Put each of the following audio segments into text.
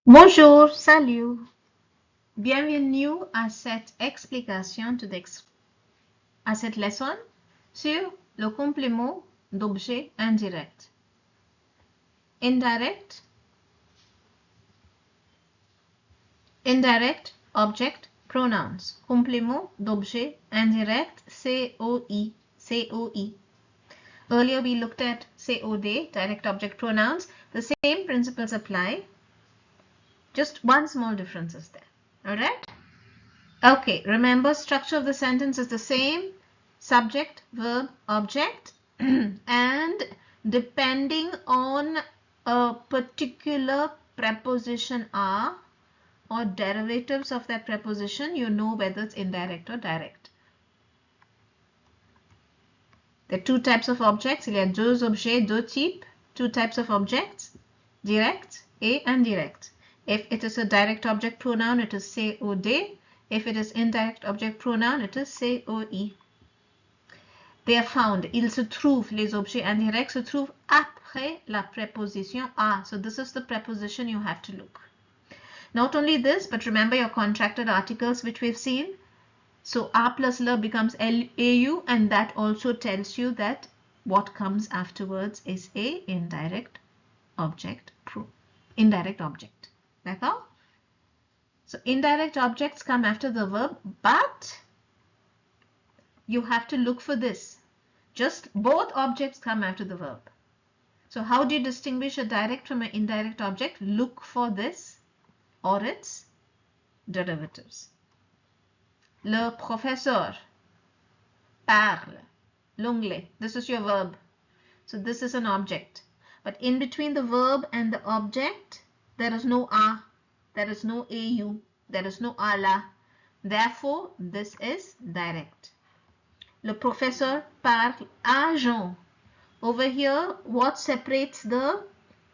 Bonjour, salut. Bienvenue à cette explication à cette leçon sur le complément d'objet indirect. Indirect object pronouns. Complément d'objet indirect COI. COI. Earlier we looked at COD, direct object pronouns. The same principles apply. Just one small difference is there. Alright? Okay, remember structure of the sentence is the same. Subject, verb, object and depending on a particular preposition are or derivatives of that preposition, you know whether it's indirect or direct. There are two types of objects. Il y a deux objets, deux types, two types of objects, direct et indirect. If it is a direct object pronoun, it is COD. If it is indirect object pronoun, it is COI. They are found. Ils se trouvent, les objets indirects se trouvent après la préposition a. So this is the preposition you have to look. Not only this, but remember your contracted articles which we've seen. So a plus la becomes LAU, and that also tells you that what comes afterwards is a indirect object. Indirect object. D'accord? So indirect objects come after the verb, but you have to look for this. Just both objects come after the verb. So how do you distinguish a direct from an indirect object? Look for this or its derivatives. Le professeur parle. L'onglet. This is your verb. So this is an object. But in between the verb and the object, there is no a, there is no au, there is no a la. Therefore, this is direct. Le professeur parle à Jean. Over here, what separates the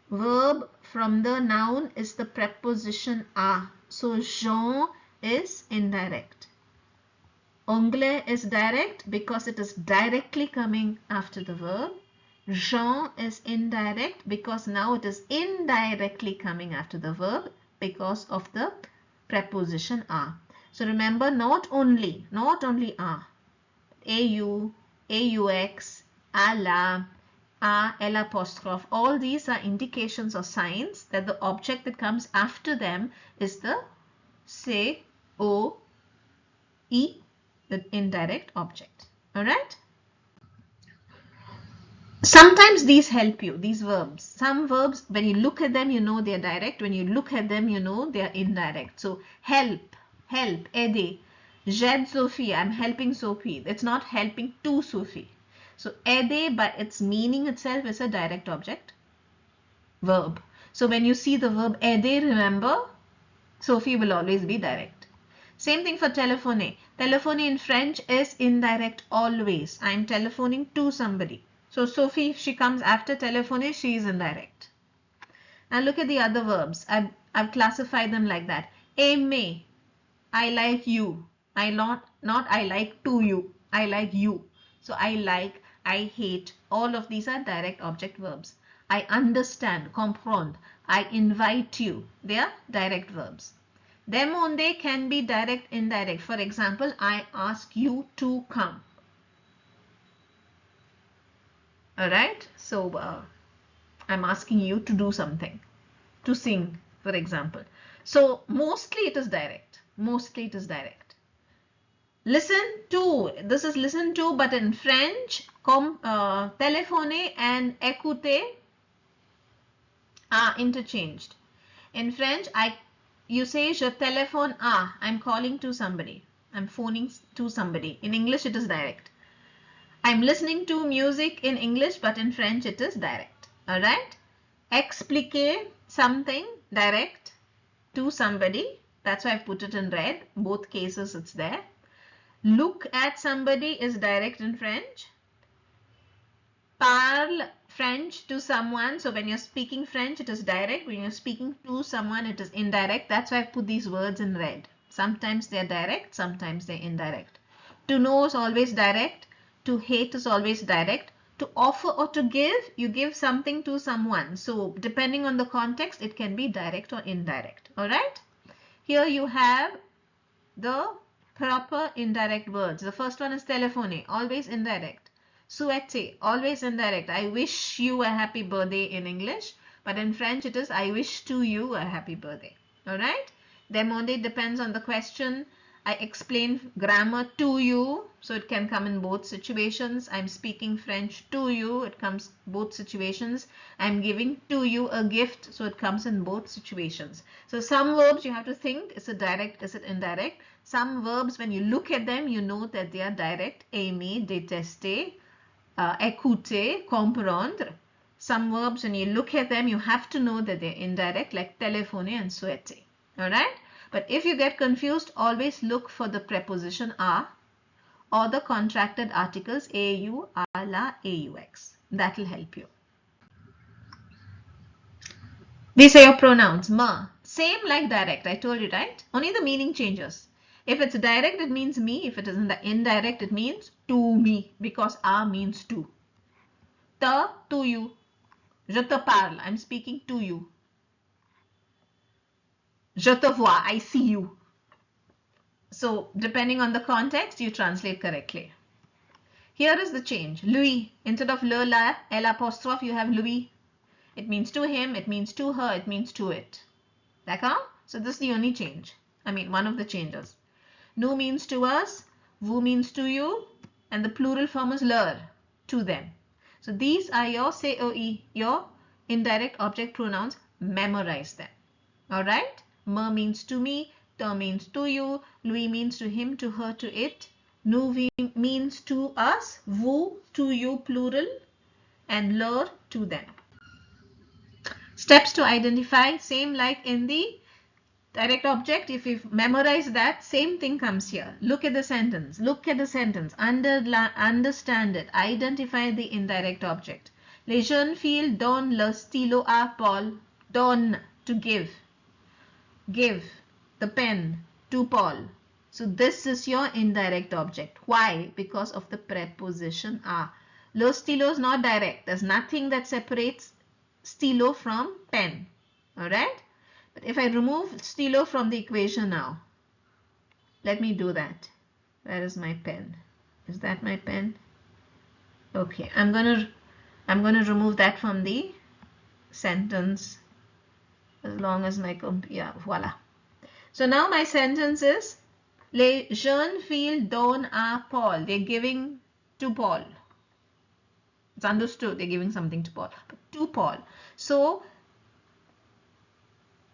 verb from the noun is the preposition à. So Jean is indirect. Anglais is direct because it is directly coming after the verb. Jean is indirect because now it is indirectly coming after the verb because of the preposition à. So remember, not only à, au, aux, à la, a, l apostrophe, all these are indications or signs that the object that comes after them is the COI, the indirect object. Alright? Sometimes these help you, these verbs. Some verbs, when you look at them, you know they are direct. When you look at them, you know they are indirect. So help, aider. J'aide Sophie, I'm helping Sophie. It's not helping to Sophie. So aider by its meaning itself is a direct object verb. So when you see the verb aider, remember, Sophie will always be direct. Same thing for téléphoner. Téléphoner in French is indirect always. I'm telephoning to somebody. So Sophie, if she comes after téléphoner, she is indirect. Now look at the other verbs. I've classified them like that. Aimer, I like you. Not I like to you. I like you. So I like, I hate. All of these are direct object verbs. I understand, comprendre. I invite you. They are direct verbs. Demander can be direct, indirect. For example, I ask you to come. Alright, so I'm asking you to do something, to sing, for example. So mostly it is direct. Mostly it is direct. Listen to, this is listen to, but in French, téléphoner and écouter are interchanged. In French, you say je téléphone à, I'm calling to somebody. I'm phoning to somebody. In English, it is direct. I'm listening to music in English, but in French it is direct. Alright? Expliquer something direct to somebody. That's why I put it in red. Both cases it's there. Look at somebody is direct in French. Parle French to someone. So when you're speaking French, it is direct. When you're speaking to someone, it is indirect. That's why I put these words in red. Sometimes they're direct, sometimes they're indirect. To know is always direct. To hate is always direct. To offer or to give, you give something to someone. So depending on the context, it can be direct or indirect. All right. Here you have the proper indirect words. The first one is telephone, always indirect. Souhaiter, always indirect. I wish you a happy birthday in English, but in French it is I wish to you a happy birthday. All right. Demander depends on the question. I explain grammar to you, so it can come in both situations. I'm speaking French to you, it comes both situations. I'm giving to you a gift, so it comes in both situations. So some verbs you have to think, is it direct, is it indirect? Some verbs, when you look at them, you know that they are direct. Aimer, détester, écouter, comprendre. Some verbs, when you look at them, you have to know that they're indirect, like téléphoner and souhaiter. All right. But if you get confused, always look for the preposition a or the contracted articles au, a, la, aux. That will help you. These are your pronouns. Ma, same like direct. I told you, right? Only the meaning changes. If it's direct, it means me. If it is indirect, it means to me, because a means to. Ta, to you. Je te parle. I'm speaking to you. Je te vois. I see you. So depending on the context, you translate correctly. Here is the change. Lui. Instead of le, la, l apostrophe, you have lui. It means to him, it means to her, it means to it. D'accord? So this is the only change. I mean, one of the changes. Nous means to us, vous means to you, and the plural form is leur, to them. So these are your COE, your indirect object pronouns. Memorize them. Alright? Me means to me, te means to you, lui means to him, to her, to it. Nous means to us, vous to you plural, and leur to them. Steps to identify, same like in the direct object. If you memorize that, same thing comes here. Look at the sentence. Look at the sentence. Understand it. Identify the indirect object. Les jeunes filles donnent le stylo à Paul. Donne, to give. Give the pen to Paul. So this is your indirect object. Why? Because of the preposition a. Le stylo is not direct. There's nothing that separates stylo from pen. Alright? But if I remove stylo from the equation now, let me do that. Where is my pen? Is that my pen? Okay, I'm gonna remove that from the sentence. As long as my yeah, voila. So now my sentence is Les jeunes filles donnent à Paul. They're giving to Paul. It's understood. They're giving something to Paul. But to Paul. So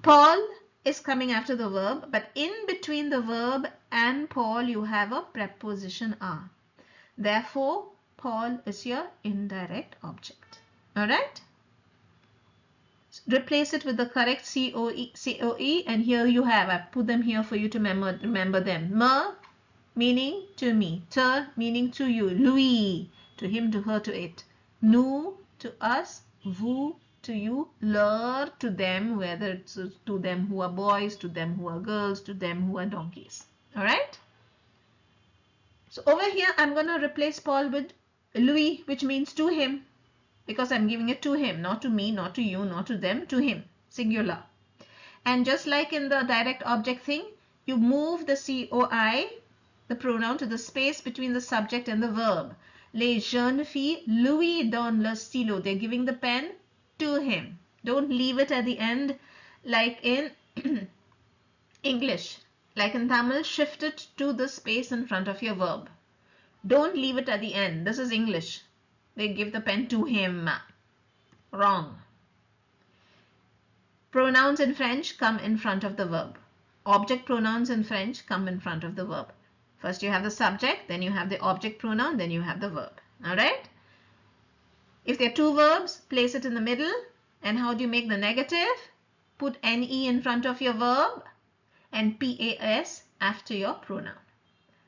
Paul is coming after the verb, but in between the verb and Paul you have a preposition a. Therefore, Paul is your indirect object. Alright? Replace it with the correct COE, and here you have, I put them here for you to remember them. Me, meaning to me. Te, meaning to you. Lui, to him, to her, to it. Nous, to us. Vous, to you. Leur, to them, whether it's to them who are boys, to them who are girls, to them who are donkeys. Alright? So over here, I'm going to replace Paul with lui, which means to him. Because I'm giving it to him, not to me, not to you, not to them, to him, singular. And just like in the direct object thing, you move the COI, the pronoun, to the space between the subject and the verb. Les jeunes filles lui donnent le stylo. They're giving the pen to him. Don't leave it at the end like in English. Like in Tamil, shift it to the space in front of your verb. Don't leave it at the end. This is English. They give the pen to him. Wrong. Pronouns in French come in front of the verb. Object pronouns in French come in front of the verb. First you have the subject, then you have the object pronoun, then you have the verb. Alright? If there are two verbs, place it in the middle. And how do you make the negative? Put NE in front of your verb and PAS after your pronoun.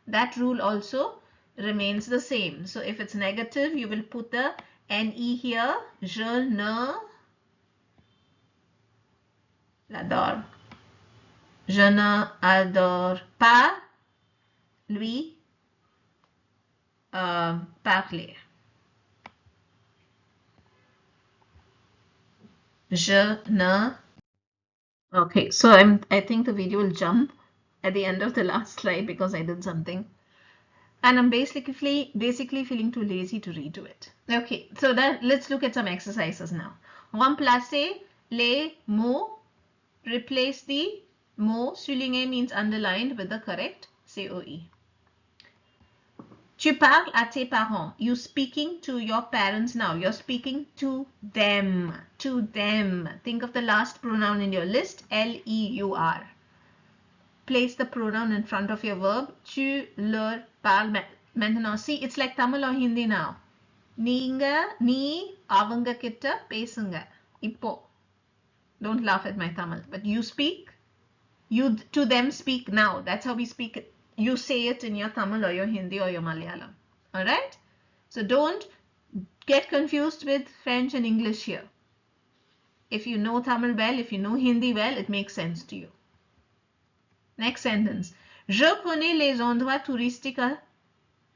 That rule also remains the same. So if it's negative, you will put the NE here. Je ne l'adore. Je ne adore pas lui parler. Je ne. Okay, so I think the video will jump at the end of the last slide because I did something. And I'm basically feeling too lazy to redo it. Okay, so let's look at some exercises now. Remplacer les mots. Replace the mots souligné means underlined with the correct COE. Tu parles à tes parents. You're speaking to your parents now. You're speaking to them. To them. Think of the last pronoun in your list, L-E-U-R. Place the pronoun in front of your verb. Tu leur parles maintenant. See, it's like Tamil or Hindi now. நீ அவங்க கிட்ட பேசுங்க. இப்போ. Don't laugh at my Tamil. But you speak. You to them speak now. That's how we speak it. You say it in your Tamil or your Hindi or your Malayalam. Alright? So don't get confused with French and English here. If you know Tamil well, if you know Hindi well, it makes sense to you. Next sentence. Je connais les endroits touristiques à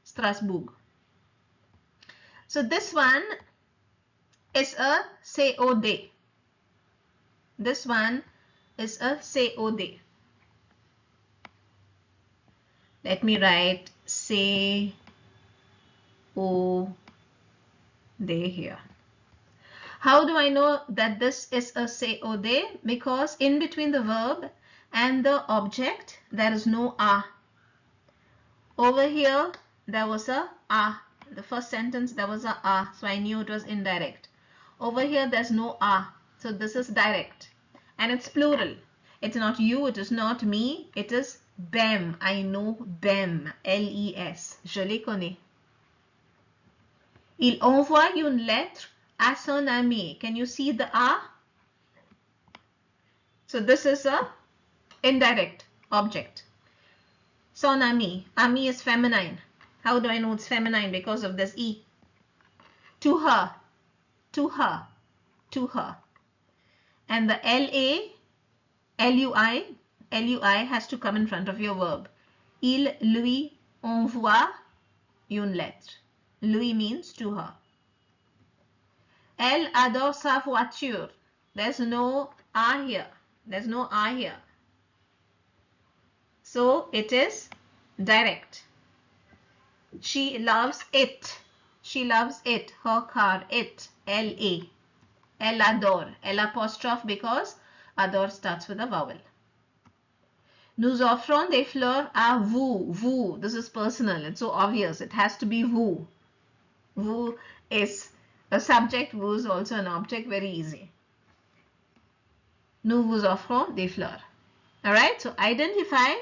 Strasbourg. So this one is a COD. This one is a COD. Let me write COD here. How do I know that this is a COD? Because in between the verb and the object, there is no A. Over here, there was a A. The first sentence, there was a A. So I knew it was indirect. Over here, there's no A. So this is direct. And it's plural. It's not you, it is not me, it is them. I know them. L-E-S. Je les connais. Il envoie une lettre à son ami. Can you see the A? So this is a indirect object. Son ami. Ami is feminine. How do I know it's feminine? Because of this E. To her. To her. To her. And the L-U-I has to come in front of your verb. Il lui envoie une lettre. Lui means to her. Elle adore sa voiture. There's no A here. There's no A here. So it is direct. She loves it. She loves it. Her car. It. L-A. Elle adore. L apostrophe because adore starts with a vowel. Nous offrons des fleurs à vous. Vous. This is personal. It's so obvious. It has to be vous. Vous is a subject. Vous is also an object. Very easy. Nous vous offrons des fleurs. Alright. So identify.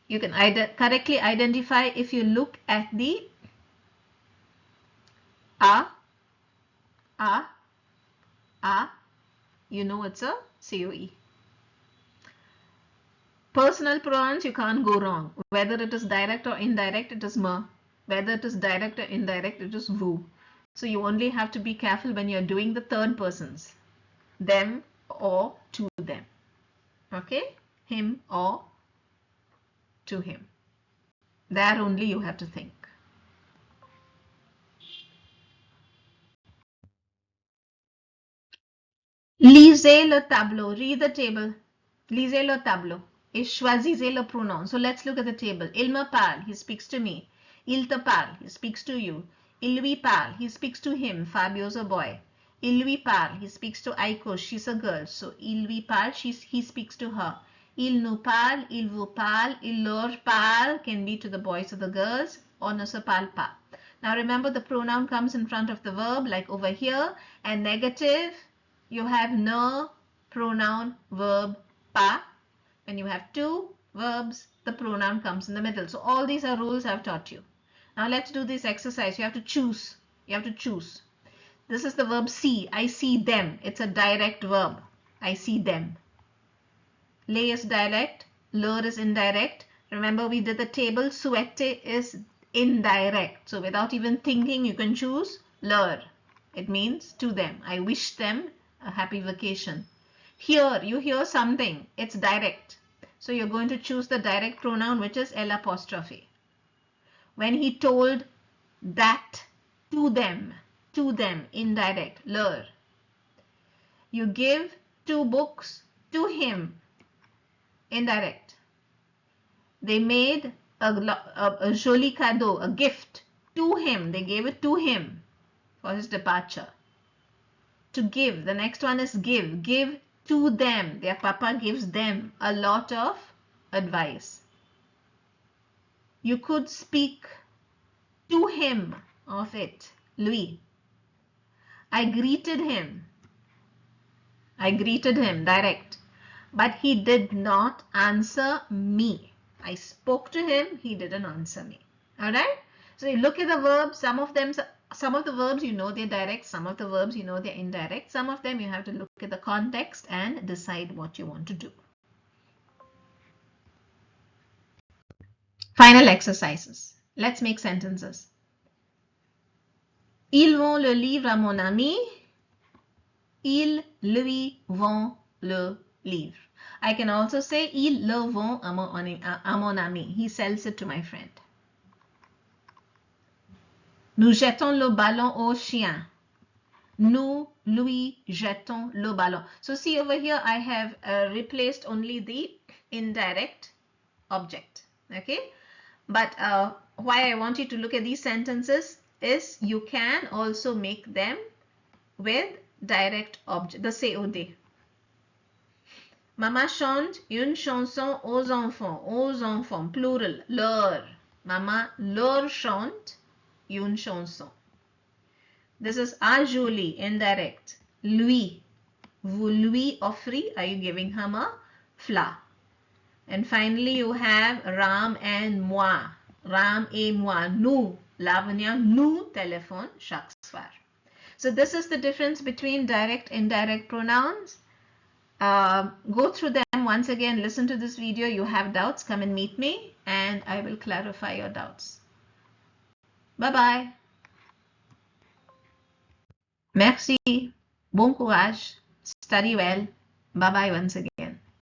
You can correctly identify if you look at the A. You know it's a COE. Personal pronouns, you can't go wrong. Whether it is direct or indirect, it is me. Whether it is direct or indirect, it is vous. So you only have to be careful when you're doing the third persons. Them or to them. Okay? Him or to him. There only you have to think. Lisez le tableau. Read the table. Lisez le tableau. Et choisissez le pronom. So let's look at the table. Il me parle. He speaks to me. Il te parle. He speaks to you. Il lui parle. He speaks to him. Fabio's a boy. Il lui parle. He speaks to Aiko. She's a girl. So il lui parle. He speaks to her. Il nous parle. Il vous parle. Il leur parle can be to the boys or the girls. Or ne se parle pas. Now remember the pronoun comes in front of the verb like over here. And negative, you have ne, pronoun, verb, pas. When you have two verbs, the pronoun comes in the middle. So all these are rules I've taught you. Now let's do this exercise. You have to choose. You have to choose. This is the verb see. I see them. It's a direct verb. I see them. Les is direct. Leur is indirect. Remember we did the table. Souhaiter is indirect. So without even thinking, you can choose leur. It means to them. I wish them a happy vacation. Hear, you hear something. It's direct. So you're going to choose the direct pronoun, which is L apostrophe. When he told that to them, indirect, leur. You give 2 books to him. Indirect. They made a joli cadeau, a gift to him. They gave it to him for his departure. To give. The next one is give. Give to them. Their papa gives them a lot of advice. You could speak to him of it. Lui. I greeted him. I greeted him, direct. But he did not answer me. I spoke to him, he didn't answer me. Alright? So you look at the verbs, some of the verbs you know they're direct, some of the verbs you know they're indirect, some of them you have to look at the context and decide what you want to do. Final exercises. Let's make sentences. Ils vont le livre à mon ami. Ils lui vont le livre. I can also say ils le vont à mon ami. He sells it to my friend. Nous jetons le ballon au chien. Nous lui jetons le ballon. So see over here I have replaced only the indirect object. Okay. But why I want you to look at these sentences is you can also make them with direct object, the COD. Maman chante une chanson aux enfants, plural, leur. Maman leur chante une chanson. This is à Julie, indirect. Lui, vous lui offrez, are you giving him a flower? And finally you have Ram and moi. Ram et moi, nous. Lavanya, nous téléphone chaque soir. So this is the difference between direct and indirect pronouns. Go through them once again, listen to this video. You have doubts, come and meet me and I will clarify your doubts. Bye-bye. Merci. Bon courage. Study well. Bye-bye once again.